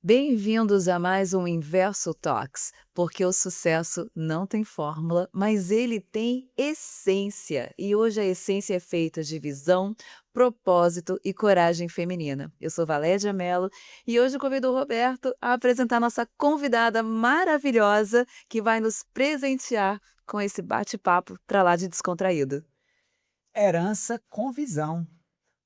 Bem-vindos a mais um Inverso Talks, porque o sucesso não tem fórmula, mas ele tem essência. E hoje a essência é feita de visão, propósito e coragem feminina. Eu sou Valéria Mello e hoje convido o Roberto a apresentar nossa convidada maravilhosa que vai nos presentear com esse bate-papo para lá de descontraído. Herança com visão,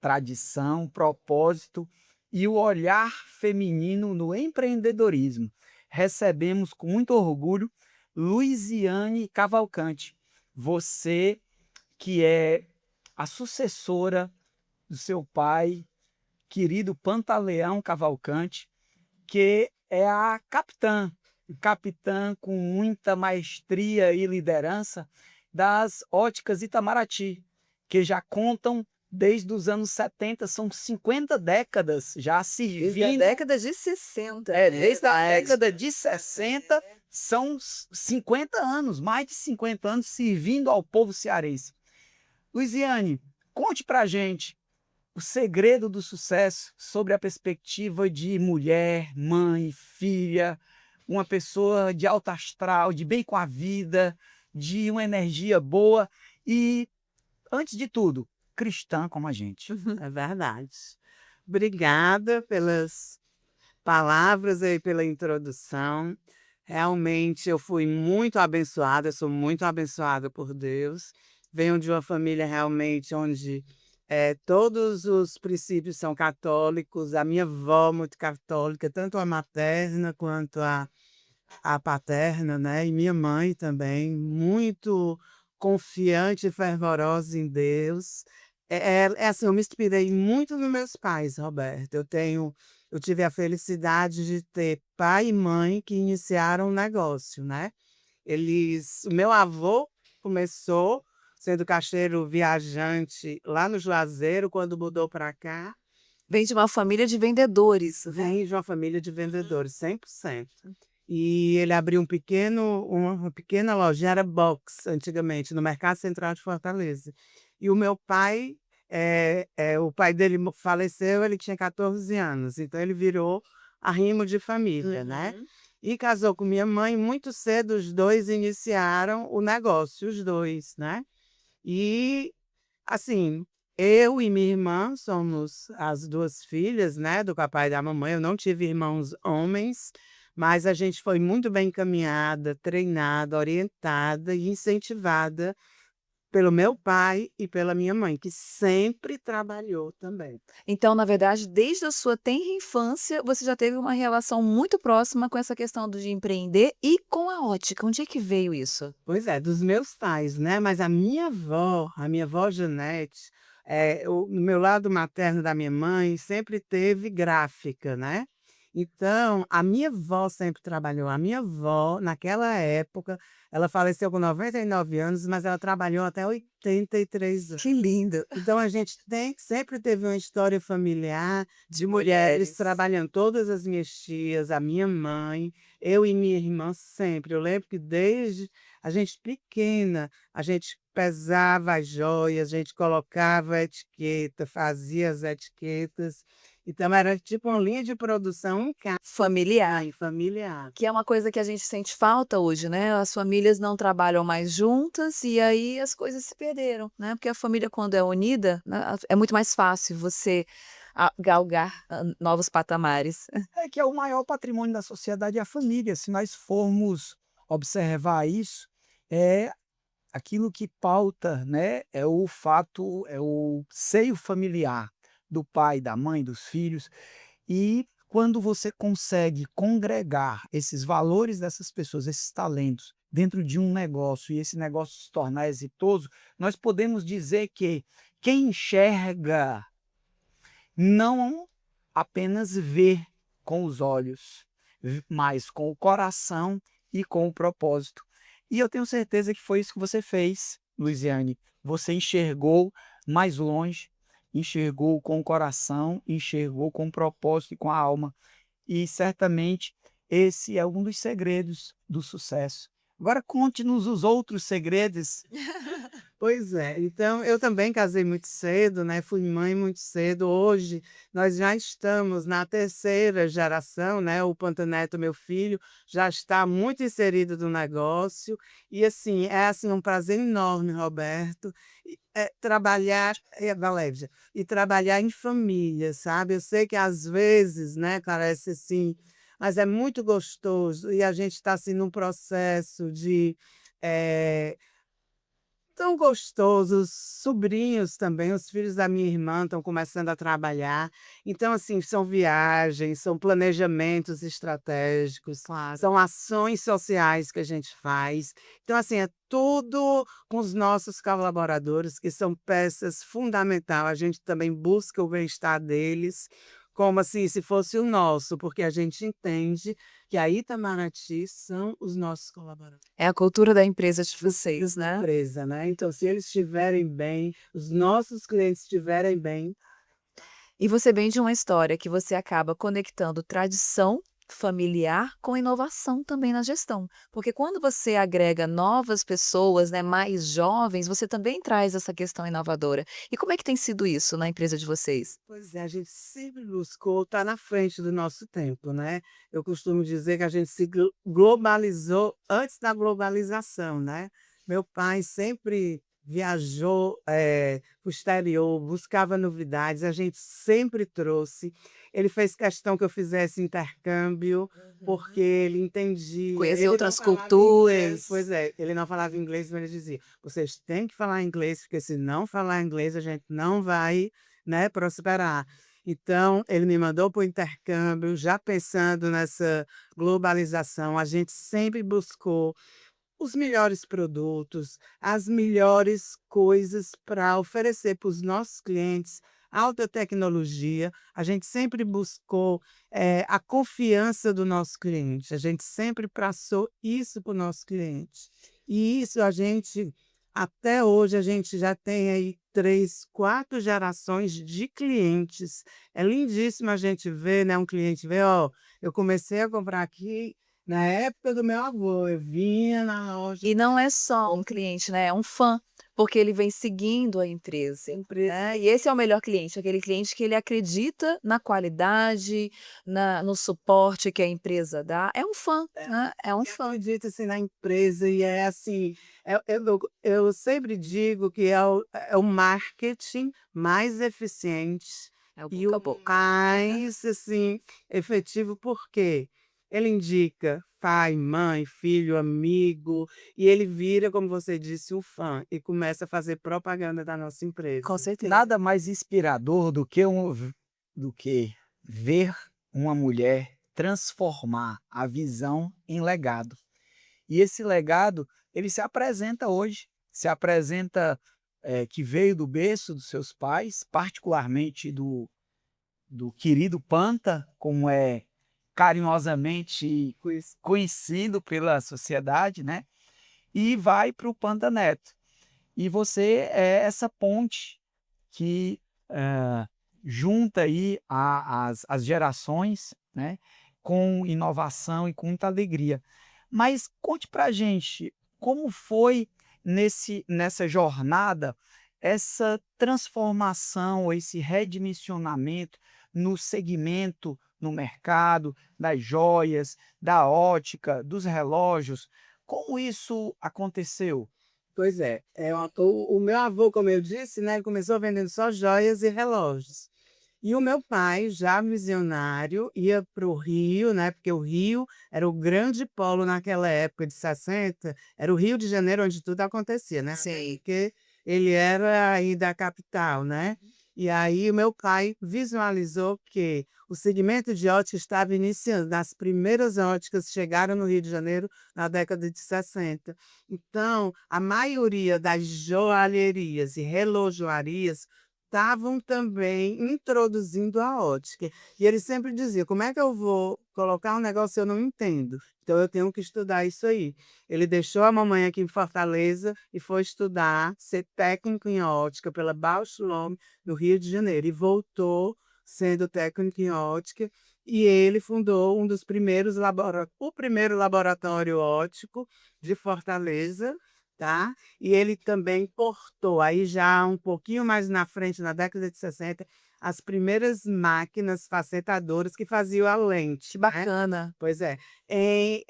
tradição, propósito e o olhar feminino no empreendedorismo. Recebemos com muito orgulho Luiziane Cavalcante, você que é a sucessora do seu pai, querido Pantaleão Cavalcante, que é a capitã com muita maestria e liderança das óticas Itamaraty, que já contam desde os anos 70, são 50 décadas já Desde a servindo. década de 60, né? Desde a década de 60, são 50 anos, mais de 50 anos servindo ao povo cearense. Luiziane, conte pra gente o segredo do sucesso sobre a perspectiva de mulher, mãe, filha, uma pessoa de alto astral, de bem com a vida, de uma energia boa e, antes de tudo, cristã como a gente. É verdade. Obrigada pelas palavras e pela introdução. Realmente eu fui muito abençoada, sou muito abençoada por Deus. Venho de uma família realmente onde todos os princípios são católicos. A minha avó muito católica, tanto a materna quanto a paterna, né? E minha mãe também, muito confiante e fervorosa em Deus. É assim, eu me inspirei muito nos meus pais, Roberto. Eu tive a felicidade de ter pai e mãe que iniciaram o negócio, né? O meu avô começou sendo caixeiro viajante lá no Juazeiro, quando mudou para cá. Vem de uma família de vendedores, né? Vem de uma família de vendedores, 100%. E ele abriu uma pequena loja, era box antigamente, no Mercado Central de Fortaleza. E o meu pai, o pai dele faleceu, ele tinha 14 anos, então ele virou arrimo de família, né. Uhum. E casou com minha mãe, muito cedo os 2 iniciaram o negócio, os 2, né. E, assim, eu e minha irmã somos as 2 filhas, né, do papai e da mamãe. Eu não tive irmãos homens, mas a gente foi muito bem encaminhada, treinada, orientada e incentivada pelo meu pai e pela minha mãe, que sempre trabalhou também. Então, na verdade, desde a sua tenra infância, você já teve uma relação muito próxima com essa questão de empreender e com a ótica. Onde é que veio isso? Pois é, dos meus pais, né, mas a minha avó Janete, no meu lado materno da minha mãe sempre teve gráfica, né. Então, a minha avó sempre trabalhou. A minha avó, naquela época, ela faleceu com 99 anos, mas ela trabalhou até 83 anos. Que lindo. Então a gente sempre teve uma história familiar De de mulheres mulheres. trabalhando, todas as minhas tias, a minha mãe, eu e minha irmã sempre. Eu lembro que desde a gente pequena, a gente pesava as joias, a gente colocava a etiqueta, fazia as etiquetas, então era tipo uma linha de produção em casa, Familiar, familiar. que é uma coisa que a gente sente falta hoje, né? As famílias não trabalham mais juntas e aí as coisas se perderam, né? Porque a família, quando é unida, né, é muito mais fácil você galgar novos patamares. É que é o maior patrimônio da sociedade é a família. Se nós formos observar isso, é aquilo que pauta, né, é o fato, é o seio familiar do pai, da mãe, dos filhos. E quando você consegue congregar esses valores dessas pessoas, esses talentos, dentro de um negócio e esse negócio se tornar exitoso, nós podemos dizer que quem enxerga não apenas vê com os olhos, mas com o coração e com o propósito. E eu tenho certeza que foi isso que você fez, Luiziane. Você enxergou mais longe, enxergou com o coração, enxergou com o propósito e com a alma. E certamente esse é um dos segredos do sucesso. Agora conte-nos os outros segredos. Pois é, então eu também casei muito cedo, né, fui mãe muito cedo. Hoje nós já estamos na terceira geração, né, o Pantaneto, meu filho, já está muito inserido no negócio e, assim, é, assim, um prazer enorme, Roberto, trabalhar Valéria, e trabalhar em família, sabe. Eu sei que às vezes, né, parece assim, mas é muito gostoso e a gente está, assim, num processo de, eh tão gostoso, os sobrinhos também, os filhos da minha irmã estão começando a trabalhar. Então, assim, são viagens, são planejamentos estratégicos, Claro. são ações sociais que a gente faz. Então, assim, é tudo com os nossos colaboradores, que são peças fundamental. A gente também busca o bem-estar deles, como assim, se fosse o nosso, porque a gente entende que a Itamaraty são os nossos colaboradores. É a cultura da empresa de vocês, Da né? empresa, né, então se eles estiverem bem, os nossos clientes estiverem bem. E você vem de uma história que você acaba conectando tradição familiar com inovação também na gestão, porque quando você agrega novas pessoas, né, mais jovens, você também traz essa questão inovadora. E como é que tem sido isso na empresa de vocês? Pois é, a gente sempre buscou estar na frente do nosso tempo, né. Eu costumo dizer que a gente se globalizou antes da globalização, né. Meu pai sempre viajou, para o exterior, buscava novidades, a gente sempre trouxe. Ele fez questão que eu fizesse intercâmbio, porque Uhum. ele entendia, Conhecer ele não outras falava inglês, culturas. pois é, ele não falava inglês, mas ele dizia: "Vocês têm que falar inglês, porque se não falar inglês a gente não vai, né, prosperar". Então, ele me mandou para o intercâmbio, já pensando nessa globalização, a gente sempre buscou os melhores produtos, as melhores coisas para oferecer para os nossos clientes, alta tecnologia. A gente sempre buscou, a confiança do nosso cliente, a gente sempre passou isso para o nosso cliente. E isso a gente até hoje a gente já tem aí 3, 4 gerações de clientes. É lindíssimo a gente ver, né, um cliente ver: "Ó, eu comecei a comprar aqui na época do meu avô, eu vinha na loja". E não é só um cliente, né, é um fã, porque ele vem seguindo a empresa, Sempre né, e esse é o melhor cliente, aquele cliente que ele acredita na qualidade, no suporte que a empresa dá, é um fã, né, é um e fã. acredita, assim, na empresa e é assim, eu sempre digo que é o marketing mais eficiente É o e boca a o boca. mais, assim, efetivo, porque ele indica pai, mãe, filho, amigo, e ele vira, como você disse, um fã e começa a fazer propaganda da nossa Com empresa. certeza. Nada mais inspirador do que ver uma mulher transformar a visão em legado. E esse legado, ele se apresenta hoje, se apresenta, que veio do berço dos seus pais, particularmente do querido Panta, como é carinhosamente Pois conhecido pela sociedade, né, e vai para o Panta Neto. E você é essa ponte que, junta aí as gerações, né, com inovação e com muita alegria. Mas conte pra gente, como foi nessa jornada, essa transformação, esse redimensionamento no segmento, no mercado das joias, da ótica, dos relógios, como isso aconteceu? Pois é, o meu avô, como eu disse, né, ele começou vendendo só joias e relógios. E o meu pai, já visionário, ia para o Rio, né, porque o Rio era o grande polo naquela época de 60, era o Rio de Janeiro onde tudo acontecia, né, até Sei. porque ele era aí da capital, né. E aí o meu pai visualizou que o segmento de ótica estava iniciando, as primeiras óticas chegaram no Rio de Janeiro na década de 60. Então, a maioria das joalherias e relojoarias estavam também introduzindo a ótica. E ele sempre dizia: "Como é que eu vou colocar um negócio se eu não entendo? Então eu tenho que estudar isso aí". Ele deixou a mamãe aqui em Fortaleza e foi estudar, ser técnico em ótica pela Bausch Lomb, no Rio de Janeiro, e voltou sendo técnico em ótica, e ele fundou o primeiro laboratório ótico de Fortaleza, tá? E ele também importou, aí já um pouquinho mais na frente, na década de 60, as primeiras máquinas facetadoras que faziam a lente, Que né. bacana. Pois é, em,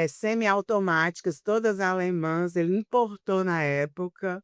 semiautomáticas, todas alemãs, ele importou na época,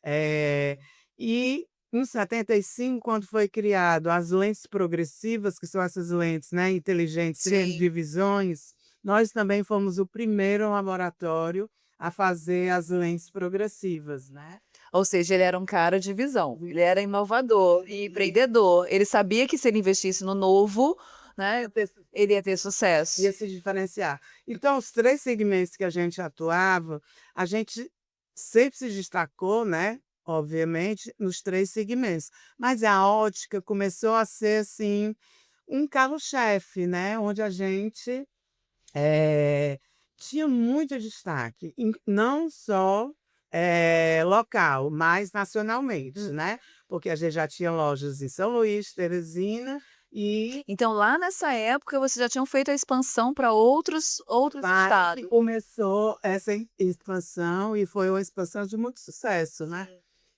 eh, e em 75, quando foi criado as lentes progressivas, que são essas lentes, né, inteligentes, sem Sim. divisões, nós também fomos o primeiro laboratório a fazer as lentes progressivas, né. Ou seja, ele era um cara de visão, ele era inovador e empreendedor. Ele sabia que se ele investisse no novo, né, ele ia ter sucesso. Ia se diferenciar. Então, os 3 segmentos que a gente atuava, a gente sempre se destacou, né, obviamente, nos 3 segmentos. Mas a ótica começou a ser, assim, um carro-chefe, né, onde a gente, eh, tinha muito destaque, não só, local, mas nacionalmente, né, porque a gente já tinha lojas em São Luís, Teresina e Então lá nessa época vocês já tinham feito a expansão para outros que estados. começou essa expansão e foi uma expansão de muito sucesso, né.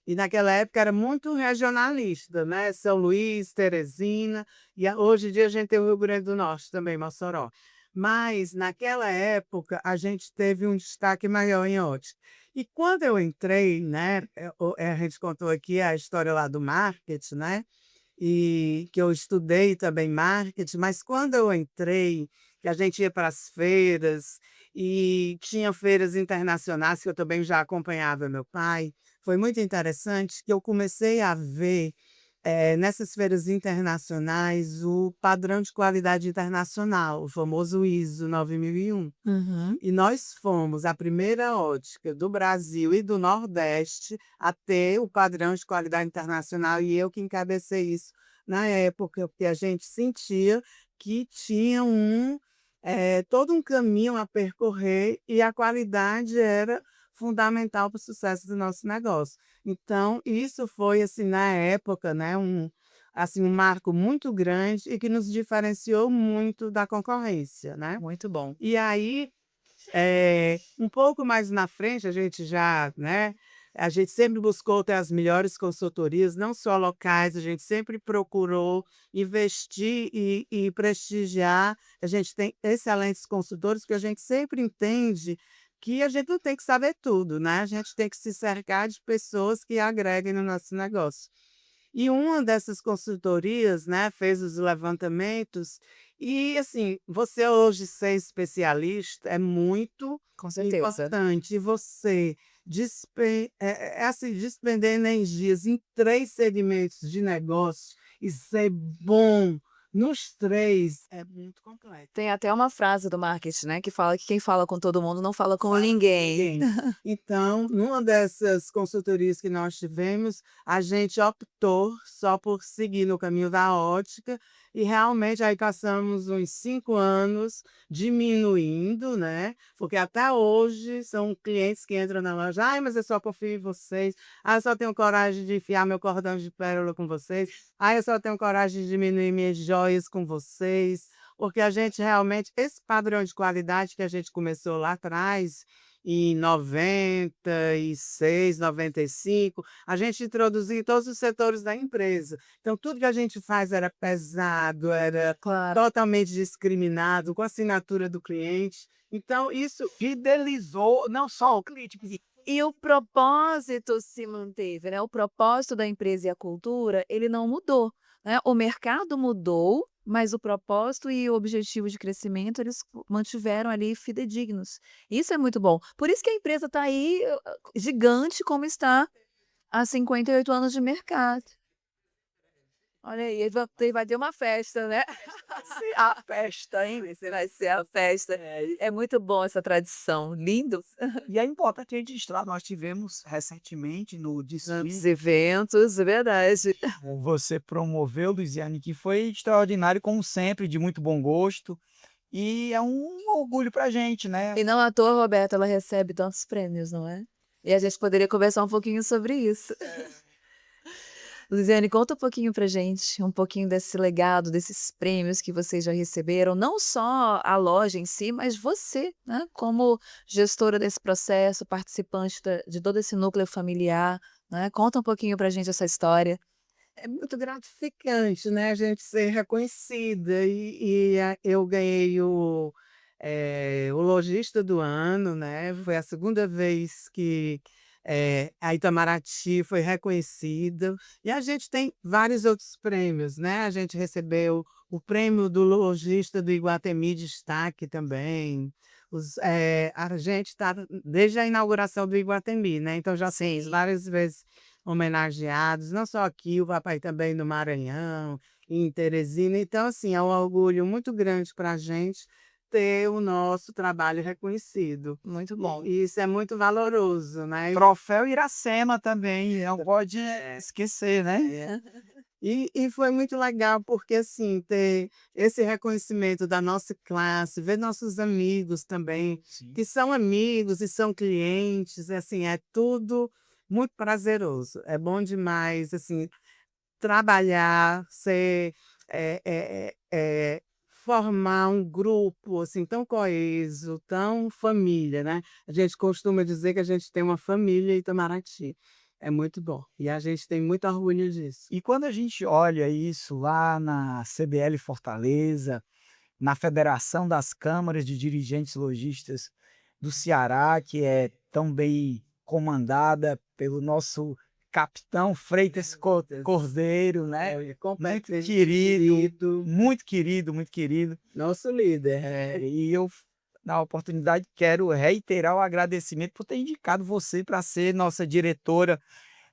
E naquela época era muito regionalista, né, São Luís, Teresina, e hoje em dia a gente tem o Rio Grande do Norte também, Mossoró. Mas naquela época a gente teve um destaque maior em ótica. E quando eu entrei, né, a gente contou aqui a história lá do marketing, né, e que eu estudei também marketing, mas quando eu entrei, que a gente ia para as feiras, e tinha feiras internacionais que eu também já acompanhava meu pai, foi muito interessante que eu comecei a ver, nessas feiras internacionais, o padrão de qualidade internacional, o famoso ISO 9001. Uhum. E nós fomos a primeira ótica do Brasil e do Nordeste a ter o padrão de qualidade internacional, e eu que encabecei isso na época, porque a gente sentia que tinha todo um caminho a percorrer e a qualidade era fundamental para o sucesso do nosso negócio. Então isso foi, assim, na época, né, um marco muito grande e que nos diferenciou muito da concorrência, né. Muito bom. E aí um pouco mais na frente, a gente já, né, a gente sempre buscou ter as melhores consultorias, não só locais, a gente sempre procurou investir e prestigiar. A gente tem excelentes consultores, que a gente sempre entende que a gente não tem que saber tudo, né, a gente tem que se cercar de pessoas que agreguem no nosso negócio. E uma dessas consultorias, né, fez os levantamentos e, assim, você hoje ser especialista é muito Com certeza. importante. Você assim, despender energias em 3 segmentos de negócio e ser bom nos 3 é muito complexo. Tem até uma frase do marketing, né, que fala que quem fala com todo mundo não fala com Fala com ninguém. ninguém. Então, numa dessas consultorias que nós tivemos, a gente optou só por seguir no caminho da ótica e realmente aí passamos uns 5 anos diminuindo, né, porque até hoje são clientes que entram na loja: "Ai, mas eu só confio em vocês. Ah, eu só tenho coragem de enfiar meu cordão de pérola com vocês. Ah, eu só tenho coragem de diminuir minhas joias com vocês". Porque a gente realmente esse padrão de qualidade que a gente começou lá atrás, em 96, 95, a gente introduziu em todos os setores da empresa. Então tudo que a gente faz era pesado, era Claro. totalmente discriminado, com a assinatura do cliente. Então isso Fidelizou não só o cliente, E o propósito se manteve, né, o propósito da empresa e a cultura, ele não mudou, né, o mercado mudou, mas o propósito e o objetivo de crescimento eles mantiveram ali fidedignos. Isso é muito bom. Por isso que a empresa está aí, gigante como está há 58 anos de mercado. Olha aí, vai ter uma festa, né. se a festa, hein. Vai ser a festa. É muito bom essa tradição, lindo. E é importante registrar, nós tivemos recentemente no Tantos desfile, eventos, é verdade. você promoveu, Luiziane, que foi extraordinário como sempre, de muito bom gosto, e é um orgulho pra gente, né. E não à toa, Roberta, ela recebe tantos prêmios, não é? E a gente poderia conversar um pouquinho sobre isso. Luziane, conta um pouquinho pra gente, um pouquinho desse legado, desses prêmios que vocês já receberam, não só a loja em si, mas você, né, como gestora desse processo, participante de todo esse núcleo familiar, né? Conta um pouquinho pra gente essa história. É muito gratificante, né, a gente ser reconhecida eu ganhei o lojista do ano, né, foi a segunda vez que, a Itamaraty foi reconhecida, e a gente tem vários outros prêmios, né, a gente recebeu o prêmio do lojista do Iguatemi Destaque também, a gente está desde a inauguração do Iguatemi, né, então já fomos Sim. várias vezes homenageados, não só aqui, o papai também no Maranhão, em Teresina. Então, assim, é um orgulho muito grande para a gente ter o nosso trabalho reconhecido. Muito E bom. e isso é muito valoroso, né. Troféu Iracema também, não pode É, esquecer, né. é. E foi muito legal, porque, assim, ter esse reconhecimento da nossa classe, ver nossos amigos também, Sim. que são amigos e são clientes, assim, é tudo muito prazeroso. É bom demais, assim, trabalhar, formar um grupo, assim, tão coeso, tão família, né. A gente costuma dizer que a gente tem uma família Itamaraty. É muito bom. E a gente tem muito orgulho disso. E quando a gente olha isso lá na CBL Fortaleza, na Federação das Câmaras de Dirigentes Lojistas do Ceará, que é tão bem comandada pelo nosso capitão Freitas Cordeiro, né, É, muito completamente querido, querido, muito querido, muito querido. nosso líder. E eu, na oportunidade, quero reiterar o agradecimento por ter indicado você para ser nossa diretora,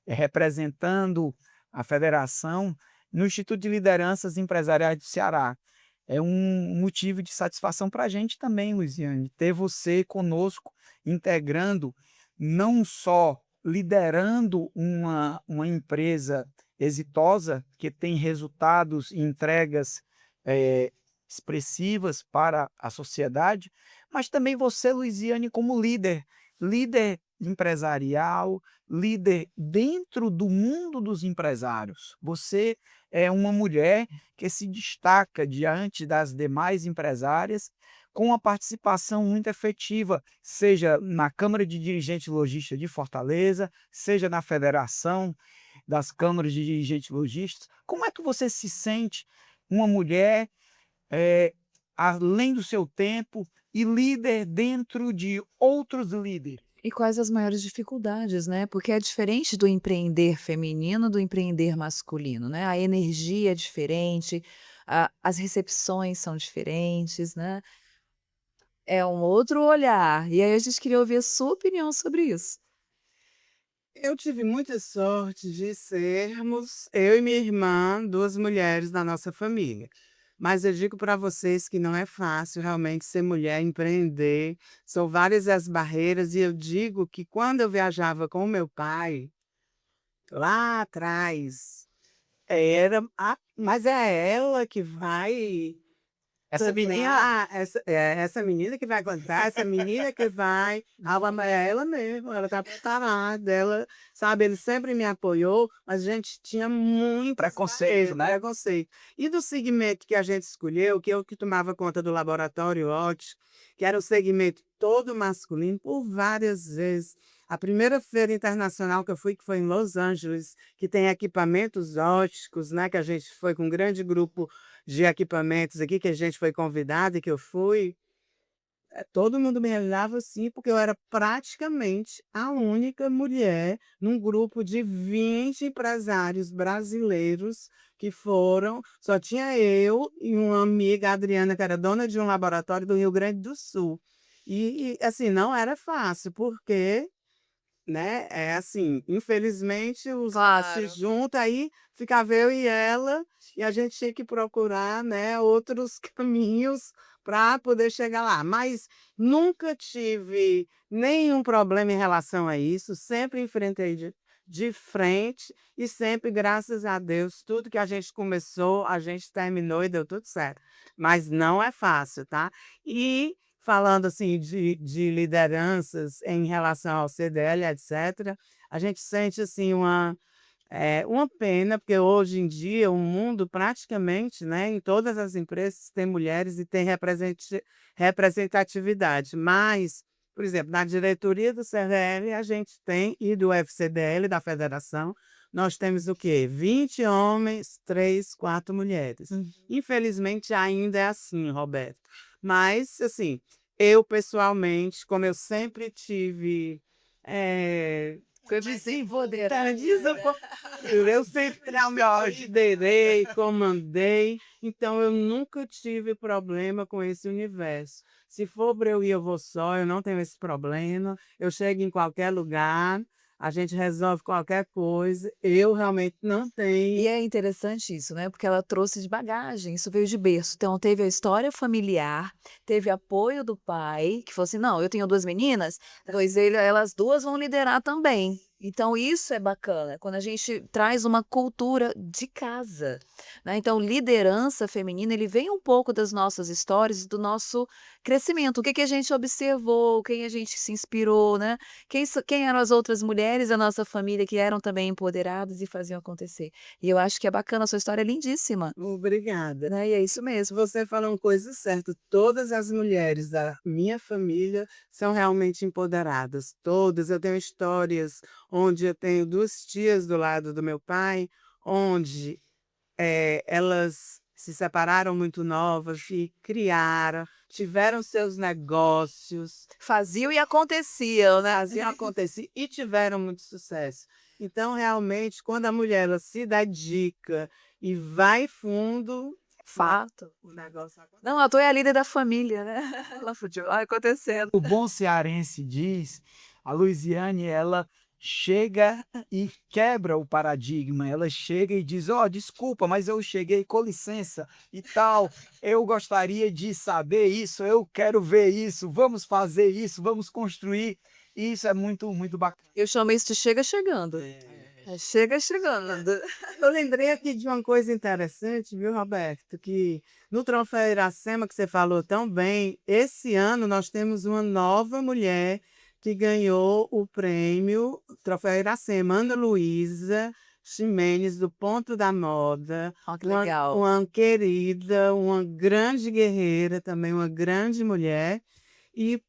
representando a federação no Instituto de Lideranças Empresariais do Ceará. É um motivo de satisfação para a gente também, Luziane, ter você conosco, integrando, não só liderando uma empresa exitosa, que tem resultados e entregas eh, expressivas para a sociedade, mas também você, Luziane, como líder, líder empresarial, líder dentro do mundo dos empresários. Você é uma mulher que se destaca diante das demais empresárias com uma participação muito efetiva, seja na Câmara de Dirigentes Lojistas de Fortaleza, seja na Federação das Câmaras de Dirigentes Lojistas. Como é que você se sente uma mulher, eh, além do seu tempo e líder dentro de outros líderes? E quais as maiores dificuldades, né? Porque é diferente do empreender feminino do empreender masculino, né? A energia é diferente, as recepções são diferentes, né? É um outro olhar. E aí a gente queria ouvir a sua opinião sobre isso. Eu tive muita sorte de sermos, eu e minha irmã, 2 mulheres da nossa família. Mas eu digo para vocês que não é fácil realmente ser mulher, empreender, são várias as barreiras, e eu digo que quando eu viajava com o meu pai, lá atrás, mas é ela que vai Essa menina cantar, essa menina que vai cantar, essa menina que vai, é ela mesmo, ela tá preparada, ela, sabe, ele sempre me apoiou, mas a gente tinha muito preconceito, né? preconceito. E do segmento que a gente escolheu, que eu que tomava conta do laboratório óptico, que era o segmento todo masculino, por várias vezes. A primeira feira internacional que eu fui, que foi em Los Angeles, que tem equipamentos ópticos, né, que a gente foi com um grande grupo de equipamentos aqui, que a gente foi convidado e que eu fui, todo mundo me olhava assim, porque eu era praticamente a única mulher num grupo de 20 empresários brasileiros que foram, só tinha eu e uma amiga, a Adriana, que era dona de um laboratório do Rio Grande do Sul. Assim, não era fácil, porque, né, é assim, infelizmente os se Claro. junta, aí ficava eu e ela, e a gente tinha que procurar, né, outros caminhos para poder chegar lá. Mas nunca tive nenhum problema em relação a isso, sempre enfrentei de frente e sempre, graças a Deus, tudo que a gente começou, a gente terminou e deu tudo certo. Mas não é fácil, tá? E falando, assim, de lideranças em relação ao CDL, etcétera, a gente sente, assim, É uma pena, porque hoje em dia o mundo praticamente, né, em todas as empresas tem mulheres e tem representatividade, mas, por exemplo, na diretoria do CRL a gente tem e do FCDL, da federação, nós temos o quê? 20 homens, 3, 4 mulheres. Infelizmente ainda é assim, Roberto. Mas, assim, eu pessoalmente, como eu sempre tive, desempoderada, eu sempre liderei, comandei, então eu nunca tive problema com esse universo. Se for para eu ir, eu vou só, eu não tenho esse problema. Eu chego em qualquer lugar, a gente resolve qualquer coisa. Eu realmente não E tenho. é interessante isso, né, porque ela trouxe de bagagem, isso veio de berço. Então teve a história familiar, teve apoio do pai, que falou assim: "Não, eu tenho 2 meninas, pois elas 2 vão liderar também". Então isso é bacana, quando a gente traz uma cultura de casa, né. Então liderança feminina, ele vem um pouco das nossas histórias, do nosso crescimento, o que que a gente observou, quem a gente se inspirou, né, quem eram as outras mulheres da nossa família que eram também empoderadas e faziam acontecer. E eu acho que é bacana, a sua história é lindíssima, Obrigada. né, e é isso mesmo. Você falou uma coisa certa, todas as mulheres da minha família são realmente empoderadas, todas. Eu tenho histórias onde eu tenho 2 tias do lado do meu pai, onde, elas se separaram muito novas e criaram, tiveram seus negócios, Faziam e aconteciam, né. faziam acontecer e tiveram muito sucesso. Então, realmente, quando a mulher ela se dedica e vai fundo, vai Fato. o negócio acontece. Não, a tua é a líder da família, né. Ela vai acontecendo. O bom cearense diz, a Luisiane, ela chega e quebra o paradigma, ela chega e diz: "Ó, desculpa, mas eu cheguei, com licença e tal, eu gostaria de saber isso, eu quero ver isso, vamos fazer isso, vamos construir". E isso é muito, muito bacana. Eu chamo isso de chega chegando. Chega chegando. Eu lembrei aqui de uma coisa interessante, viu, Roberto, que no Troféu Iracema, que você falou tão bem, esse ano nós temos uma nova mulher que ganhou o prêmio Troféu Iracema, Ana Luísa Ximenes, do Ponto da Moda, Ó, que uma legal. uma querida, uma grande guerreira, também uma grande mulher, e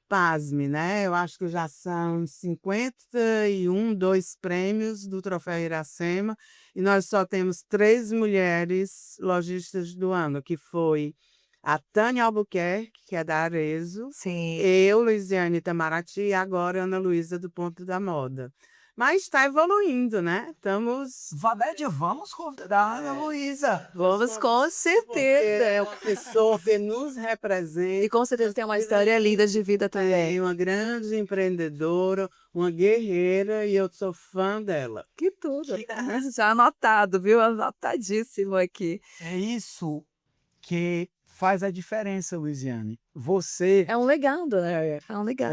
pasme, né, eu acho que já são 51, 2 prêmios do Troféu Iracema, e nós só temos 3 mulheres lojistas do ano, que foi a Tânia Albuquerque, que é da Arezzo, Sim. eu, Luiziane Itamaraty, e agora Ana Luísa do Ponto da Moda. Mas está evoluindo, né, estamos Valédia, vamos convidar a Ana Luísa. Vamos com porque certeza. é uma pessoa que nos E representa. com certeza tem uma história linda de vida também. É uma grande empreendedora, uma guerreira e eu sou fã dela. Que tudo. Já anotado, viu, anotadíssimo aqui. É isso que faz a diferença, Luisiane. Você, É um legado, né, é um legado.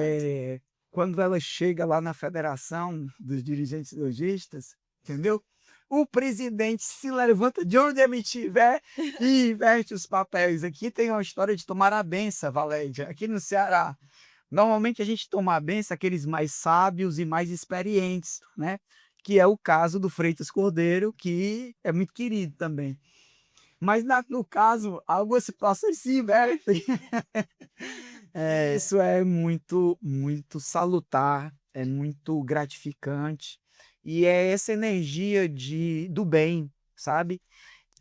quando ela chega lá na Federação dos Dirigentes Lojistas, entendeu? O presidente se levanta de onde ele estiver e inverte os papéis. Aqui tem uma história de tomar a benção, Valédia, aqui no Ceará. Normalmente a gente toma a benção aqueles mais sábios e mais experientes, né? Que é o caso do Freitas Cordeiro, que é muito querido também. Mas no caso, algumas situações se invertem. Isso é muito, muito salutar, é muito gratificante. E é essa energia do bem, sabe?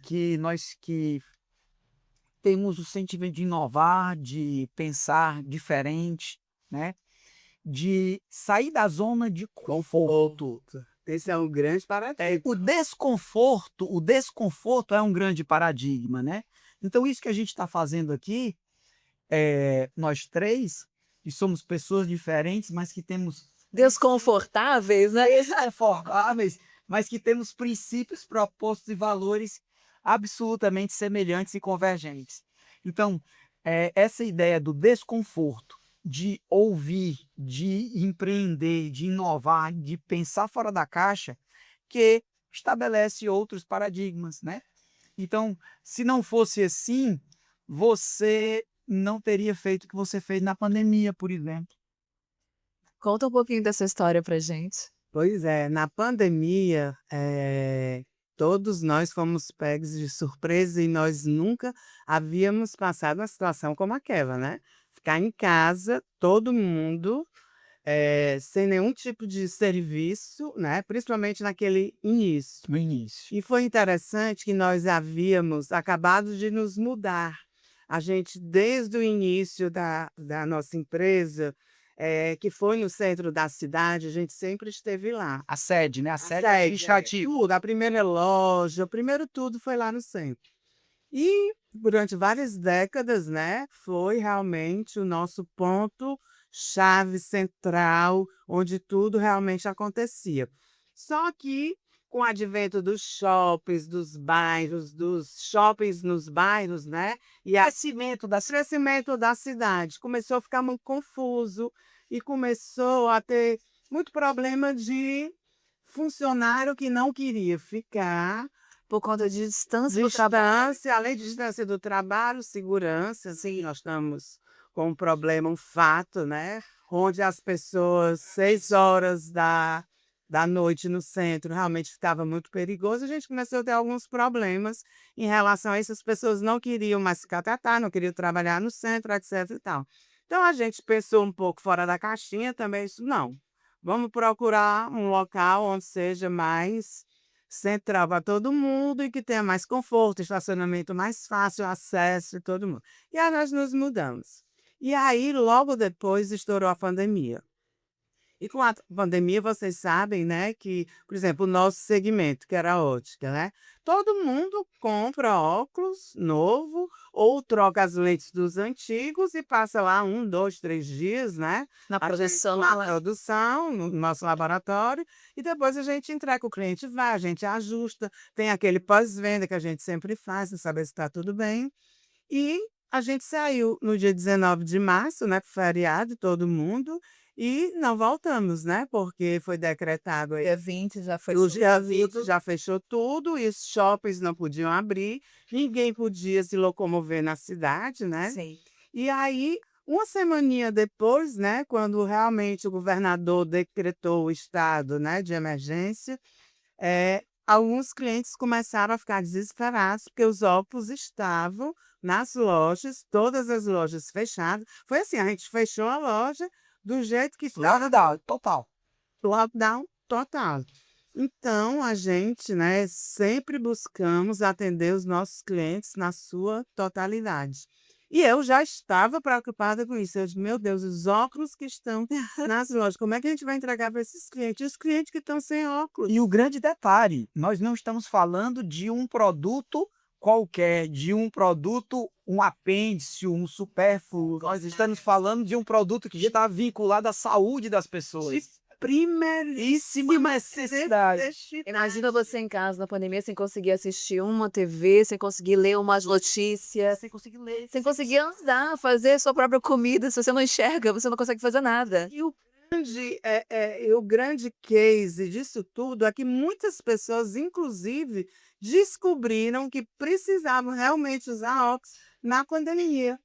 Que nós que temos o sentimento de inovar, de pensar diferente, né? De sair da zona de conforto. Esse é um grande paradigma. O desconforto é um grande paradigma, né? Então isso que a gente está fazendo aqui, nós três, que somos pessoas diferentes, mas que temos Desconfortáveis, né? desaforgáveis, mas que temos princípios, propósitos e valores absolutamente semelhantes e convergentes. Então, essa ideia do desconforto, de ouvir, de empreender, de inovar, de pensar fora da caixa, que estabelece outros paradigmas, né? Então, se não fosse assim, você não teria feito o que você fez na pandemia, por exemplo. Conta um pouquinho dessa história pra gente. Pois é, na pandemia, todos nós fomos pegos de surpresa e nós nunca havíamos passado uma situação como aquela, né. Ficar em casa, todo mundo, sem nenhum tipo de serviço, né, principalmente naquele início. No início. E foi interessante que nós havíamos acabado de nos mudar. A gente, desde o início da nossa empresa, que foi no centro da cidade, a gente sempre esteve lá. A sede, né, a A sede sede, administrativa. tudo, a primeira loja, o primeiro tudo foi lá no centro. E durante várias décadas, né, foi realmente o nosso ponto chave central, onde tudo realmente acontecia. Só que com o advento dos shoppings nos bairros, né, e a Crescimento da crescimento da cidade, começou a ficar muito confuso e começou a ter muito problema de funcionário que não queria ficar. Por conta de distância do trabalho. Distância, além de distância do trabalho, segurança, sim, nós estamos com um problema, um fato, né, onde as pessoas 6 horas da noite no centro realmente estava muito perigoso, a gente começou a ter alguns problemas em relação a isso, as pessoas não queriam mais se catatar, não queriam trabalhar no centro, etc e tal. Então a gente pensou um pouco fora da caixinha também, isso não, vamos procurar um local onde seja mais central para todo mundo e que tenha mais conforto, estacionamento mais fácil, acesso e todo mundo. E aí nós nos mudamos. E aí logo depois estourou a pandemia. E com a pandemia, vocês sabem, né, que, por exemplo, o nosso segmento, que era a ótica, né, todo mundo compra óculos novo ou troca as lentes dos antigos e passa lá 1, 2, 3 dias, né, Na a gente produção, na produção, no nosso laboratório, e depois a gente entrega, o cliente vai, a gente ajusta, tem aquele pós-venda que a gente sempre faz, para saber se está tudo bem. E a gente saiu no dia 19 de março, né, pro feriado, todo mundo, e não voltamos, né, porque foi decretado aí dia 20 já foi o dia 20 tudo. já fechou tudo e os shoppings não podiam abrir, ninguém podia se locomover na cidade, né. Sim. E aí, uma semaninha depois, né, quando realmente o governador decretou o estado, né, de emergência, alguns clientes começaram a ficar desesperados, porque os óculos estavam nas lojas, todas as lojas fechadas. Foi assim, a gente fechou a loja do jeito que estava, Lockdown total. lockdown total. Então a gente, né, sempre buscamos atender os nossos clientes na sua totalidade. E eu já estava preocupada com isso, eu disse: "Meu Deus, os óculos que estão nas lojas, como é que a gente vai entregar para esses clientes? E os clientes que estão sem óculos?". E o grande detalhe, nós não estamos falando de um produto qualquer, de um produto, um apêndice, um supérfluo, nós estamos falando de um produto que está vinculado à saúde das pessoas. Primeiríssima necessidade. Imagina você em casa na pandemia sem conseguir assistir uma TV, sem conseguir ler umas notícias, Sem conseguir ler. sem conseguir andar, fazer sua própria comida. Se você não enxerga, você não consegue fazer nada. E o grande case disso tudo é que muitas pessoas, inclusive, descobriram que precisavam realmente usar óculos na pandemia.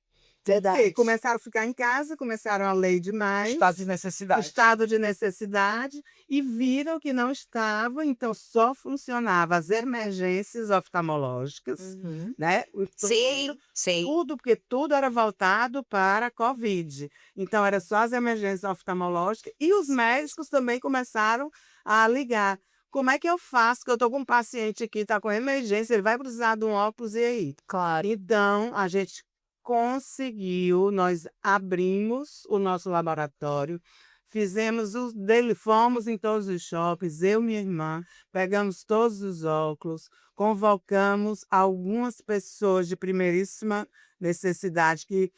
Verdade. Começaram a ficar em casa, começaram a ler demais, Estado de o necessidade. estado de necessidade, e viram que não estava, então só funcionava as emergências oftalmológicas, Uhum. né, Sim, sim. tudo, porque tudo era voltado para a Covid. Então era só as emergências oftalmológicas e os médicos também começaram a ligar: "Como é que eu faço que eu estou com um paciente aqui, está com emergência, ele vai precisar de um óculos, e aí?". Claro. Então a gente conseguiu, nós abrimos o nosso laboratório, fizemos os dele fomos em todos os shoppings, eu e minha irmã, pegamos todos os óculos, convocamos algumas pessoas de primeiríssima necessidade que,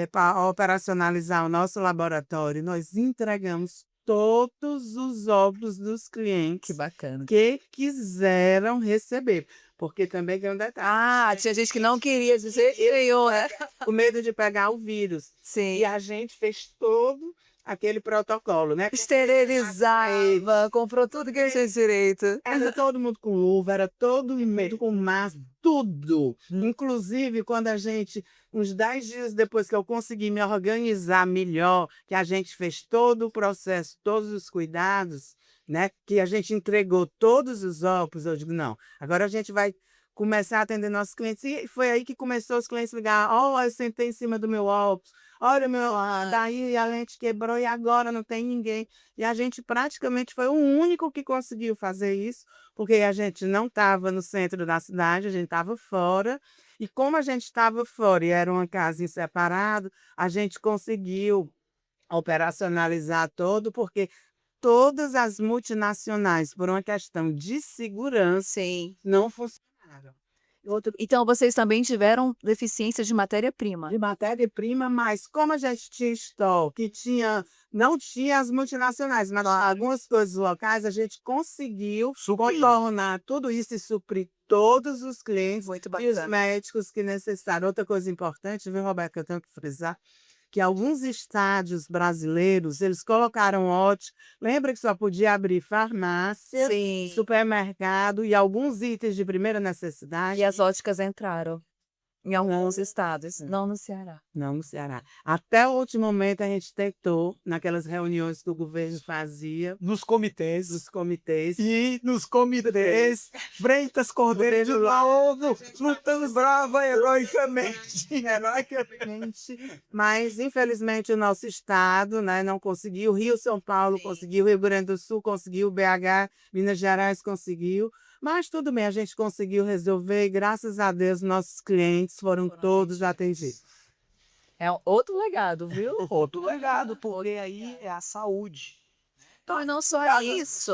para operacionalizar o nosso laboratório, nós entregamos todos os óculos dos Que clientes bacana. que quiseram receber, porque também tem um detalhe. Ah, tinha gente que não queria dizer nenhum, né? O medo de pegar o vírus. Sim. E a gente fez todo aquele protocolo, né. Esterilizava, comprou tudo que ele tinha direito. Era todo mundo com luva, era todo mundo com máscara, tudo. Inclusive, quando a gente uns 10 dias depois que eu consegui me organizar melhor, que a gente fez todo o processo, todos os cuidados, né, que a gente entregou todos os óculos, eu digo: "Não, agora a gente vai começar a atender nossos clientes", e foi aí que começou os clientes ligar: "Ó, eu sentei em cima do meu óculos, olha o meu daí a lente quebrou e agora não tem ninguém". E a gente praticamente foi o único que conseguiu fazer isso, porque a gente não estava no centro da cidade, a gente estava fora, e como a gente estava fora e era uma casa em separado, a gente conseguiu operacionalizar todo, porque todas as multinacionais, por uma questão de segurança, Sim. não funcionaram. Outro Então vocês também tiveram deficiência de matéria-prima? de matéria-prima, mas como a gente tinha estoque, não tinha as multinacionais, mas algumas coisas locais, a gente conseguiu contornar tudo isso e suprir todos os clientes Muito e os bacana. médicos que necessitaram. Outra coisa importante, viu, Roberto, que eu tenho que frisar, que alguns estádios brasileiros, eles colocaram ótica, lembra que só podia abrir farmácia, Sim. supermercado e alguns itens de primeira E necessidade? as óticas entraram em alguns estados, não no Ceará. Não, no Ceará. Até o último momento a gente tentou, naquelas reuniões que o governo fazia, Nos comitês. dos comitês, E nos comitês, Freitas Cordeiro de Laono, lutando brava heroicamente. heroicamente, mas infelizmente o nosso estado, né, não conseguiu. Rio, São Paulo conseguiu, Rio Grande do Sul conseguiu, BH, Minas Gerais conseguiu, mas tudo bem, a gente conseguiu resolver e graças a Deus nossos clientes foram todos atendidos. É outro legado, viu? Outro legado, porque aí é a saúde. Então, e não só isso,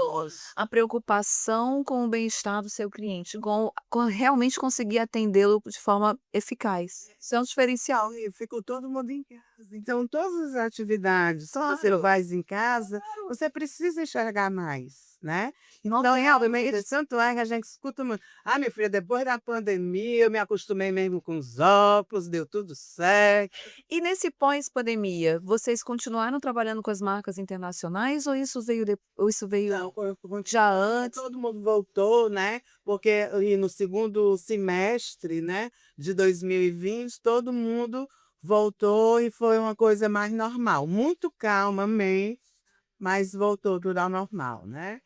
a preocupação com o bem-estar do seu cliente, com realmente conseguir atendê-lo de forma eficaz. Isso é um diferencial. E ficou todo mundo em casa. Então, todas as atividades que você faz em casa, você precisa enxergar mais, né? Então, realmente, tanto é que a gente escuta muito. Ah, minha filha, depois da pandemia, eu me acostumei mesmo com os óculos, deu tudo certo. E nesse pós-pandemia, vocês continuaram trabalhando com as marcas internacionais ou isso veio Não, já antes? todo mundo voltou, né? Porque ali no segundo semestre, né, de 2020, todo mundo voltou e foi uma coisa mais normal. Muito calmamente, mas voltou tudo ao normal, né?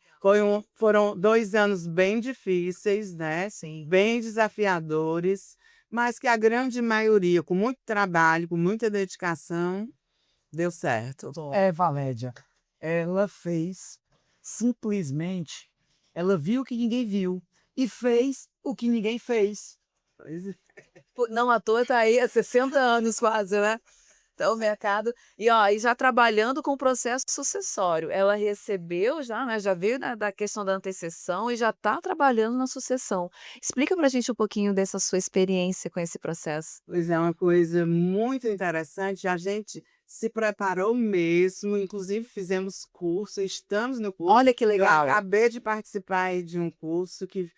Foram 2 anos bem difíceis, né? Sim. Bem desafiadores, mas que a grande maioria, com muito trabalho, com muita dedicação, deu certo. É, Valédia, ela fez simplesmente, ela viu o que ninguém viu e fez o que ninguém fez. Pois é. Não à toa tá aí há 60 anos quase, né? Então o mercado e ó, e já trabalhando com o processo sucessório, ela recebeu já, né, já veio da questão da antecessão e já está trabalhando na sucessão. Explica pra gente um pouquinho dessa sua experiência com esse processo. Pois é, uma coisa muito interessante. A gente se preparou mesmo, inclusive fizemos curso, estamos no curso. Olha que Eu legal. acabei de participar aí de um curso que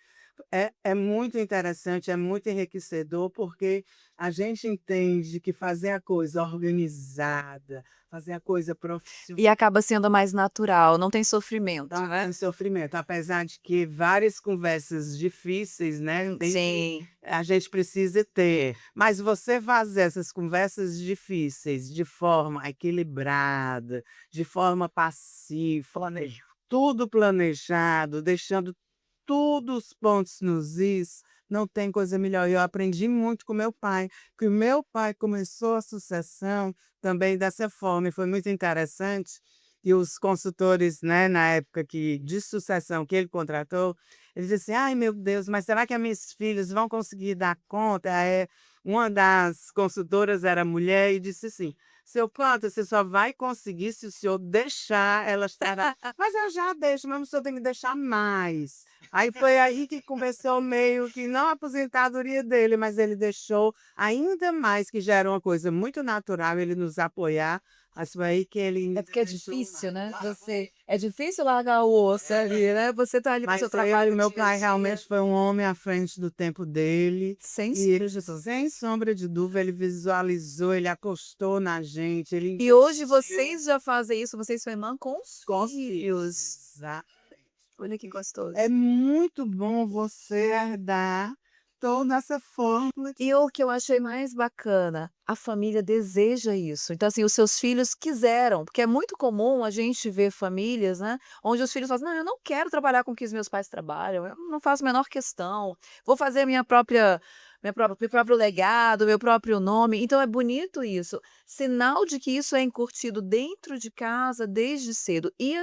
é muito interessante, é muito enriquecedor, porque a gente entende que fazer a coisa organizada, fazer a coisa profissional, E acaba sendo mais natural, não tem sofrimento, dá né? um sofrimento, apesar de que várias conversas difíceis, né, Sim. a gente precisa ter. Mas você fazer essas conversas difíceis de forma equilibrada, de forma passiva, tudo planejado, deixando todos os pontos nos is, não tem coisa melhor. Eu aprendi muito com meu pai, que o meu pai começou a sucessão também dessa forma, e foi muito interessante. E os consultores, né, na época de sucessão que ele contratou, ele disse assim: "Ai, meu Deus, mas será que as minhas filhas vão conseguir dar conta?" Uma das consultoras era mulher e disse assim: "Seu Planta, você só vai conseguir se o senhor deixar elas estarem." "Mas eu já deixo, mas o senhor tem que deixar mais." Aí foi aí que começou meio que não a aposentadoria dele, mas ele deixou ainda mais, que já era uma coisa muito natural ele nos apoiar, mas foi aí que ele É porque é deixou difícil, né, mais. é difícil largar o osso ali, né, você tá ali com o Mas seu trabalho meu dia a pai dia. realmente foi um homem à frente do tempo dele, Sem e ele, sem sombra de dúvida, ele visualizou, ele apostou na gente, ele E hoje investiu vocês já fazem isso, vocês e sua irmã com os com filhos. exa Olha que gostoso. É muito bom você herdar acreditou nessa fórmula. E o que eu achei mais bacana, a família deseja isso. Então, assim, os seus filhos quiseram, porque é muito comum a gente ver famílias, né, onde os filhos falam assim: "Não, eu não quero trabalhar com o que os meus pais trabalham, eu não faço a menor questão, vou fazer meu próprio legado, meu próprio nome". Então é bonito isso, sinal de que isso é incutido dentro de casa desde cedo. E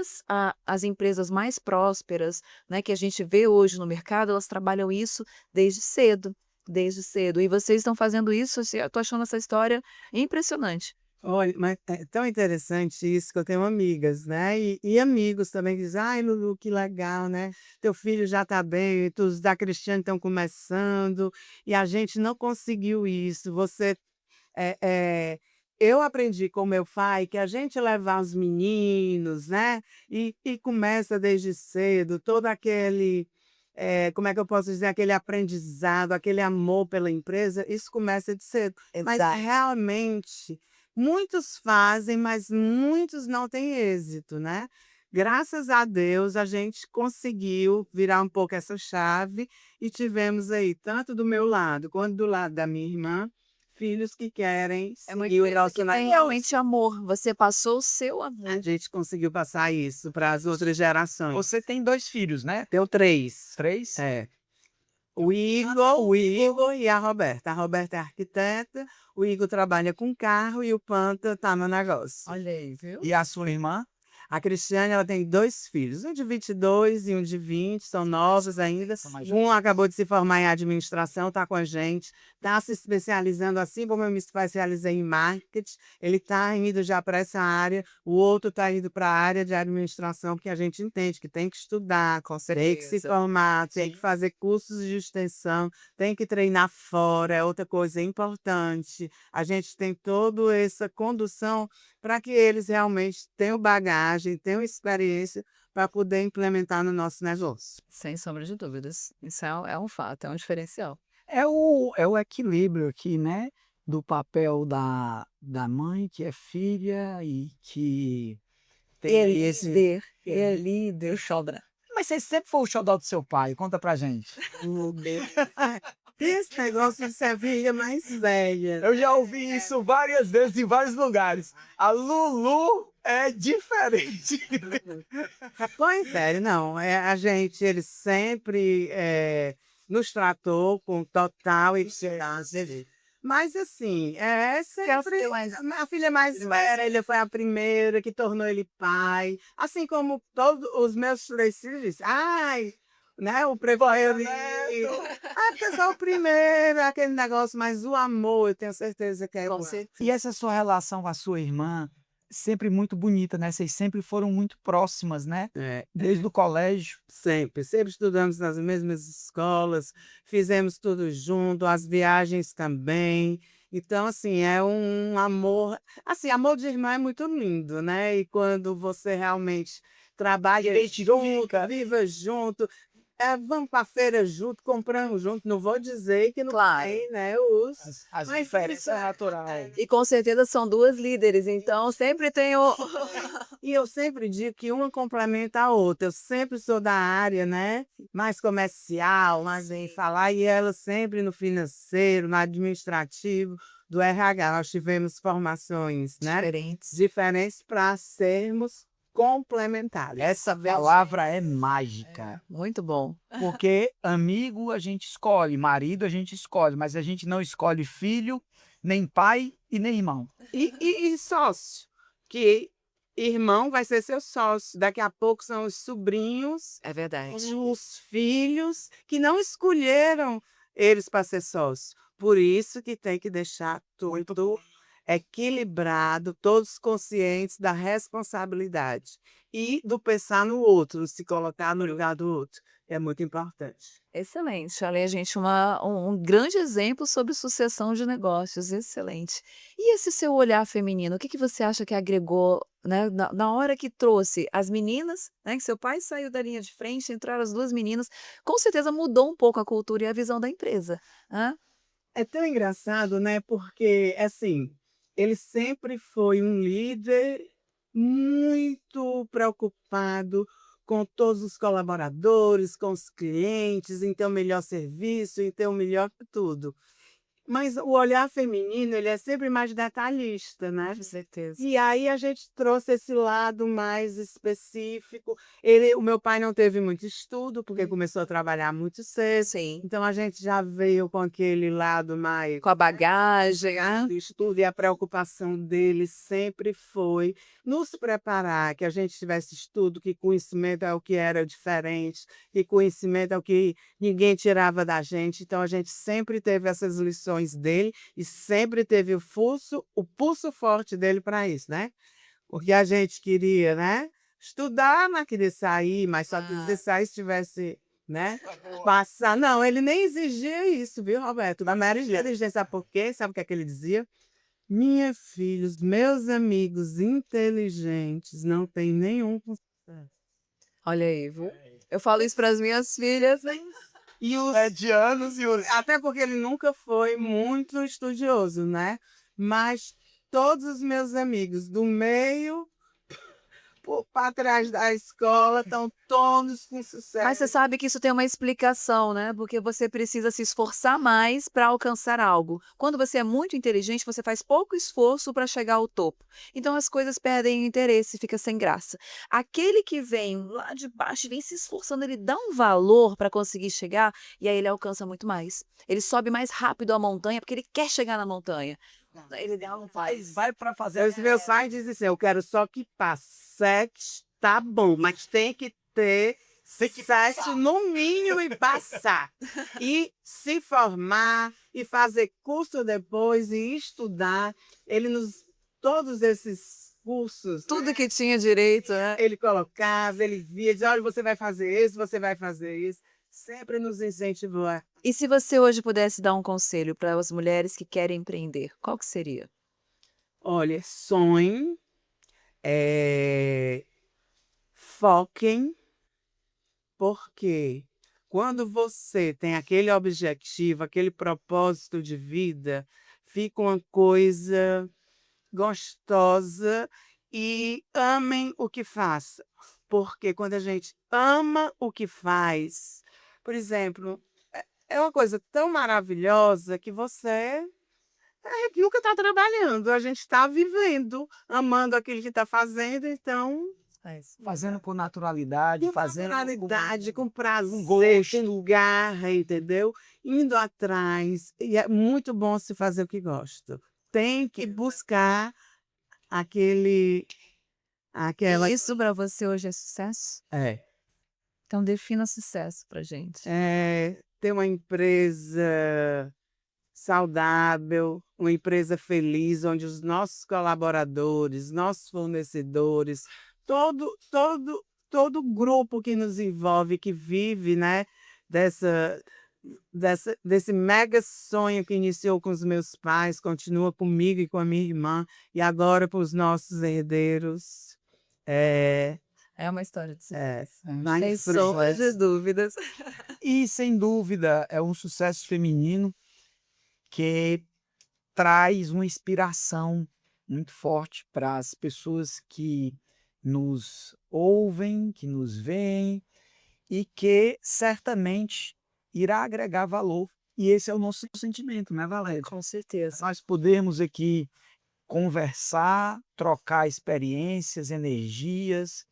as empresas mais prósperas, né, que a gente vê hoje no mercado, elas trabalham isso desde cedo. Desde cedo. E vocês estão fazendo isso, assim, eu tô achando essa história impressionante. Olha, mas é tão interessante isso que eu tenho amigas, né, e amigos também que dizem: "Ai, Lulu, que legal, né, teu filho já está bem, os da Cristiane estão começando, e a gente não conseguiu isso, você". eh eh, eu aprendi com meu pai que a gente levar os meninos, né, e começa desde cedo todo aquele, como é que eu posso dizer, aquele aprendizado, aquele amor pela empresa, isso começa de cedo. Mas Exato. realmente, muitos fazem, mas muitos não têm êxito, né. Graças a Deus a gente conseguiu virar um pouco essa chave e tivemos aí, tanto do meu lado quanto do lado da minha irmã, filhos que querem É uma seguir o empresa nosso que tem negócio. realmente amor, você passou o seu A amor. gente conseguiu passar isso para as outras gerações. Você tem 2 filhos, né? Tenho 3. 3? É. O Igor e a Roberta. A Roberta é arquiteta, o Igor trabalha com carro e o Panta tá no negócio. Olha aí, viu. E a sua irmã? A Cristiane, ela tem 2 filhos, um de 22 e um de 20, são novos ainda. São mais Um acabou de se formar em administração, está com a gente, está se especializando, assim como eu me especializei em marketing, ele está indo já para essa área, o outro está indo para a área de administração, porque a gente entende que tem que estudar, Com tem que se certeza. formar, tem que Sim. fazer cursos de extensão, tem que treinar fora, é outra coisa importante. A gente tem toda essa condução para que eles realmente tenham bagagem, tenham experiência para poder implementar no nosso negócio. Sem sombra de dúvidas. Isso é um fato, é um diferencial. É o equilíbrio aqui, né, do papel da mãe, que é filha e que tem É aí esse. líder, é líder, Cobra. Mas você sempre foi o xodó do seu pai? Conta pra gente. Oh, Deus. Tem esse negócio de ser a filha mais velha. Eu já ouvi isso várias vezes em vários lugares. A Lulu é diferente. Pois é, não, a gente, ele sempre, nos tratou com total equidade, mas assim, é sempre a filha mais velha, ele foi a primeira que tornou ele pai, assim como todos os meus 3 filhos, ai, né, o preferido, porque eu sou o primeiro, aquele negócio, mas o amor eu tenho certeza que é Com igual. certeza. E essa sua relação com a sua irmã, sempre muito bonita, né, vocês sempre foram muito próximas, né, É. desde o colégio. Sempre, sempre estudamos nas mesmas escolas, fizemos tudo junto, as viagens também. Então, assim, é um amor, assim, amor de irmã é muito lindo, né? E quando você realmente trabalha junto, Identifica. vive junto, vamos para a feira junto, compramos junto. Não vou dizer que não Claro. tem, né? Os, As mas diferenças naturais. E com certeza são 2 líderes, então sempre tem o e eu sempre digo que uma complementa a outra. Eu sempre sou da área, né, mais comercial, mais em falar, e ela sempre no financeiro, no administrativo, do RH. Nós tivemos formações, né, diferentes. diferentes para sermos complementares. Essa palavra é mágica, Muito bom. porque amigo a gente escolhe, marido a gente escolhe, mas a gente não escolhe filho, nem pai e nem irmão. E sócio, que irmão vai ser seu sócio, daqui a pouco são os sobrinhos, É verdade. os filhos, que não escolheram eles para ser sócio. Por isso que tem que deixar tudo equilibrado, todos conscientes da responsabilidade e do pensar no outro, se colocar no lugar do outro, é muito importante. Excelente. Olha, a gente um grande exemplo sobre sucessão de negócios, excelente. E esse seu olhar feminino, o que que você acha que agregou, né, na hora que trouxe as meninas, né, que seu pai saiu da linha de frente, entraram as 2 meninas, com certeza mudou um pouco a cultura e a visão da empresa, hã? É tão engraçado, né, porque, assim, ele sempre foi um líder muito preocupado com todos os colaboradores, com os clientes, em ter o melhor serviço, em ter o melhor tudo. Mas o olhar feminino, ele é sempre mais detalhista, né? Com certeza. E aí a gente trouxe esse lado mais específico. O meu pai não teve muito estudo, porque começou a trabalhar muito cedo. Sim. Então a gente já veio com aquele lado mais Com a bagagem, do estudo, e a preocupação dele sempre foi nos preparar, que a gente tivesse estudo, que conhecimento é o que era diferente, que conhecimento é o que ninguém tirava da gente. Então a gente sempre teve essas lições dele e sempre teve o pulso forte dele para isso, né? Porque a gente queria, né, estudar, mas queria sair, mas só que sair se tivesse, né, passar. Não, ele nem exigia isso, viu, Roberto? Na mera inteligência, sabe por quê? Sabe o que é que ele dizia? Minha filha, os meus amigos inteligentes não têm nenhum com sucesso. Olha aí, viu? Eu falo isso para as minhas filhas. E os Medianos e os Até porque ele nunca foi muito estudioso, né? Mas todos os meus amigos do meio para trás da escola estão todos com Mas você sucesso. sabe que isso tem uma explicação, né? Porque você precisa se esforçar mais para alcançar algo. Quando você é muito inteligente, você faz pouco esforço para chegar ao topo. Então as coisas perdem o interesse, fica sem graça. Aquele que vem lá de baixo e vem se esforçando, ele dá um valor para conseguir chegar e aí ele alcança muito mais. Ele sobe mais rápido a montanha porque ele quer chegar na montanha. Ele dá um faz. vai para fazer Os meus pais dizem assim: eu quero só que passe. Sete, tá bom, mas tem que ter sucesso no mínimo e passar. E se formar, e fazer curso depois, e estudar. Todos esses cursos, Tudo que tinha direito, né? ele colocava, ele via, dizia: olha, você vai fazer isso, você vai fazer isso. Sempre nos incentivou. E se você hoje pudesse dar um conselho para as mulheres que querem empreender, qual que seria? Olha, sonhem, foquem, porque quando você tem aquele objetivo, aquele propósito de vida, fica uma coisa gostosa, e amem o que faça. Porque quando a gente ama o que faz, por exemplo, é uma coisa tão maravilhosa que a gente nunca está trabalhando, a gente está vivendo, amando aquilo que está fazendo, então fazendo com naturalidade, com fazendo naturalidade, com gosto. prazer, com garra, entendeu? Indo atrás. E é muito bom se fazer o que gosta. Tem que buscar aquela. Isso para você hoje é sucesso? É. Então defina sucesso pra gente. Ter uma empresa saudável, uma empresa feliz, onde os nossos colaboradores, nossos fornecedores, todo grupo que nos envolve, que vive, né, desse mega sonho que iniciou com os meus pais, continua comigo e com a minha irmã, e agora para os nossos herdeiros. É uma história de sucesso. Vai em Sem sombra de frente. dúvidas. E sem dúvida é um sucesso feminino que traz uma inspiração muito forte para as pessoas que nos ouvem, que nos veem e que certamente irá agregar valor. E esse é o nosso sentimento, né, Valéria? Com certeza. Nós podemos aqui conversar, trocar experiências, energias,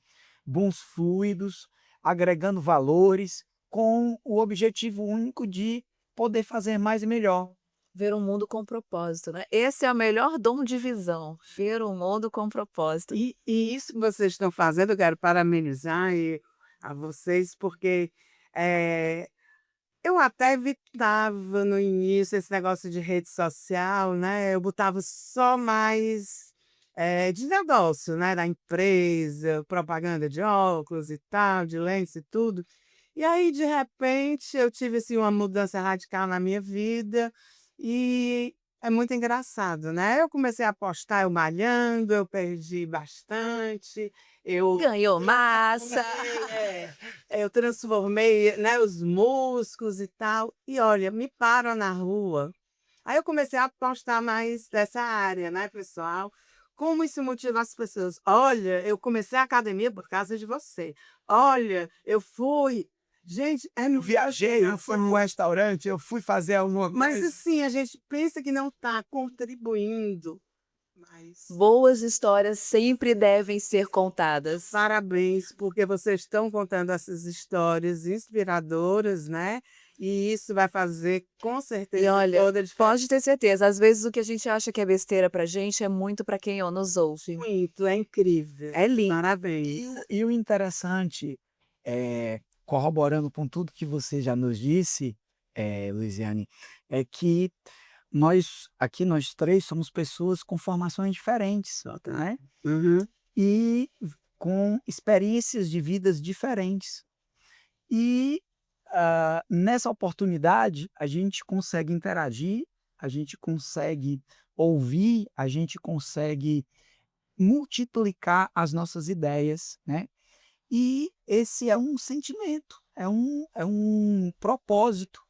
bons fluidos, agregando valores, com o objetivo único de poder fazer mais e melhor. Ver um mundo com propósito, né? Esse é o melhor dom de visão, ver um mundo com propósito. E isso que vocês estão fazendo, eu quero parabenizar a vocês, porque eu até evitava no início esse negócio de rede social, né? Eu botava só mais de negócio, né? Da empresa, propaganda de óculos e tal, de lentes e tudo. E aí, de repente, eu tive assim, uma mudança radical na minha vida, e é muito engraçado, né? Eu comecei a postar eu malhando, eu perdi bastante, eu Ganhou massa. eu transformei, né, os músculos e tal. E olha, me param na rua. Aí eu comecei a postar mais dessa área, né, pessoal? como isso motiva as pessoas. Olha, eu comecei a academia por causa de você. Olha, eu fui. Gente, é Eu muito viajei, eu fui num restaurante, eu fui fazer alguma mas coisa. assim, a gente pensa que não está contribuindo, mas Boas histórias sempre devem ser contadas. parabéns, porque vocês estão contando essas histórias inspiradoras, né, e isso vai fazer com E certeza olha, toda a diferença. pode ter certeza, às vezes o que a gente acha que é besteira pra gente é muito pra quem nos ouve. Muito, é incrível. É lindo. Parabéns. E o interessante, corroborando com tudo que você já nos disse, Luisiane, é que nós 3 somos pessoas com formações diferentes, né, Uhum. e com experiências de vidas diferentes. E, nessa oportunidade, a gente consegue interagir, a gente consegue ouvir, a gente consegue multiplicar as nossas ideias, né. E esse é um sentimento, é um propósito.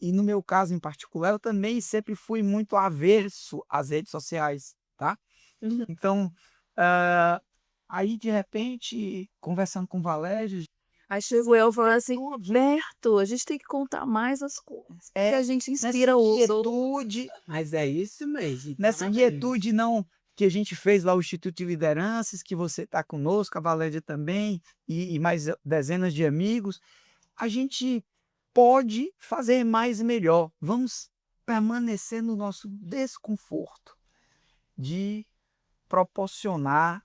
E no meu caso em particular, eu também sempre fui muito averso às redes sociais, tá. Uhum. Então, hã, aí de repente, conversando com o Valério, Aí chego eu falando assim: "Roberto, a gente tem que contar mais as coisas, porque a gente nessa inspira os outros". quietude Mas é isso mesmo, nessa parabéns. quietude não que a gente fez lá o Instituto de Lideranças, que você está conosco, a Valéria também, e mais dezenas de amigos, a gente pode fazer mais e melhor. Vamos permanecer no nosso desconforto de proporcionar,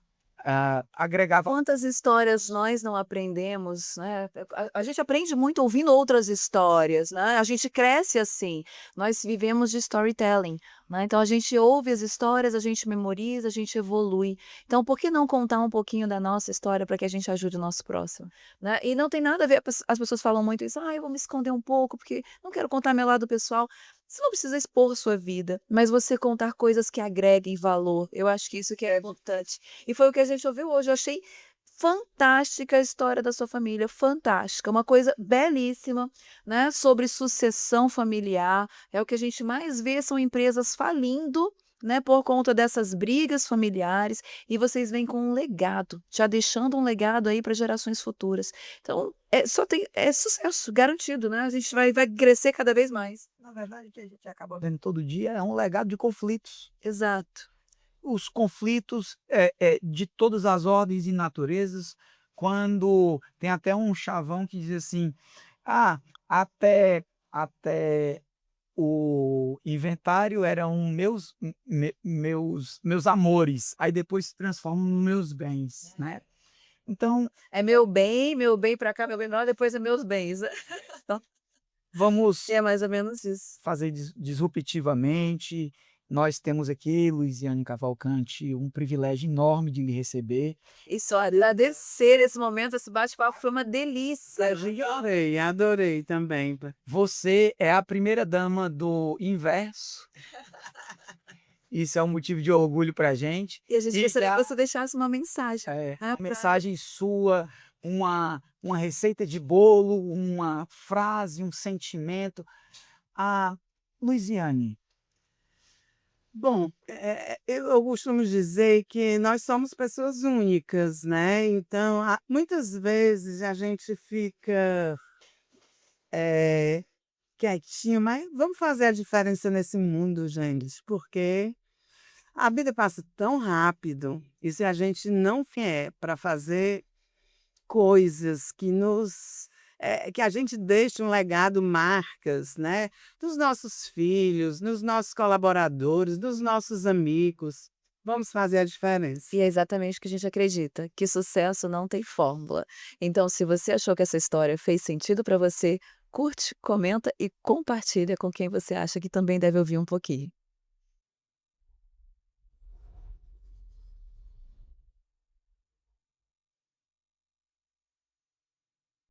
agregar Quantas histórias nós não aprendemos, né, a gente aprende muito ouvindo outras histórias, né, a gente cresce assim, nós vivemos de storytelling, né, então a gente ouve as histórias, a gente memoriza, a gente evolui. Então por que não contar um pouquinho da nossa história para que a gente ajude o nosso próximo, né. E não tem nada a ver, as pessoas falam muito isso: "Ah, eu vou me esconder um pouco, porque não quero contar meu lado pessoal". Você não precisa expor sua vida, mas você contar coisas que agreguem valor, eu acho que isso que é importante. E foi o que a gente ouviu hoje, eu achei fantástica a história da sua família, fantástica, uma coisa belíssima, né, sobre sucessão familiar, é o que a gente mais vê, são empresas falindo, né, por conta dessas brigas familiares, e vocês vêm com um legado, já deixando um legado aí para gerações futuras. Então, é sucesso garantido, né, a gente vai crescer cada vez mais. na verdade, o que a gente acaba vendo todo dia é um legado de conflitos. Exato. Os conflitos, de todas as ordens e naturezas, quando tem até um chavão que diz assim: "Ah, até o inventário eram meus amores, aí depois se transformam nos meus bens", né. Então, É meu bem pra cá, meu bem pra lá, depois é meus bens. Então, vamos é mais ou menos isso. fazer disruptivamente. Nós temos aqui, Luisiane Cavalcante, um privilégio enorme de lhe receber. E só agradecer esse momento, esse bate-papo foi uma delícia. Adorei, adorei também. Você é a primeira dama do Inverso, isso é um motivo de orgulho pra gente. E a gente E gostaria a que você deixasse uma mensagem, né, uma mensagem sua, uma receita de bolo, uma frase, um sentimento. Ah, Luisiane, Bom, eu costumo dizer que nós somos pessoas únicas, né, então muitas vezes a gente fica, eh, quietinho, mas vamos fazer a diferença nesse mundo, gente, porque a vida passa tão rápido, e se a gente não vier para fazer coisas que a gente deixe um legado, marcas, né, dos nossos filhos, nos nossos colaboradores, dos nossos amigos. Vamos fazer a diferença. e é exatamente o que a gente acredita, que sucesso não tem fórmula. Então se você achou que essa história fez sentido pra você, curte, comenta e compartilha com quem você acha que também deve ouvir um pouquinho.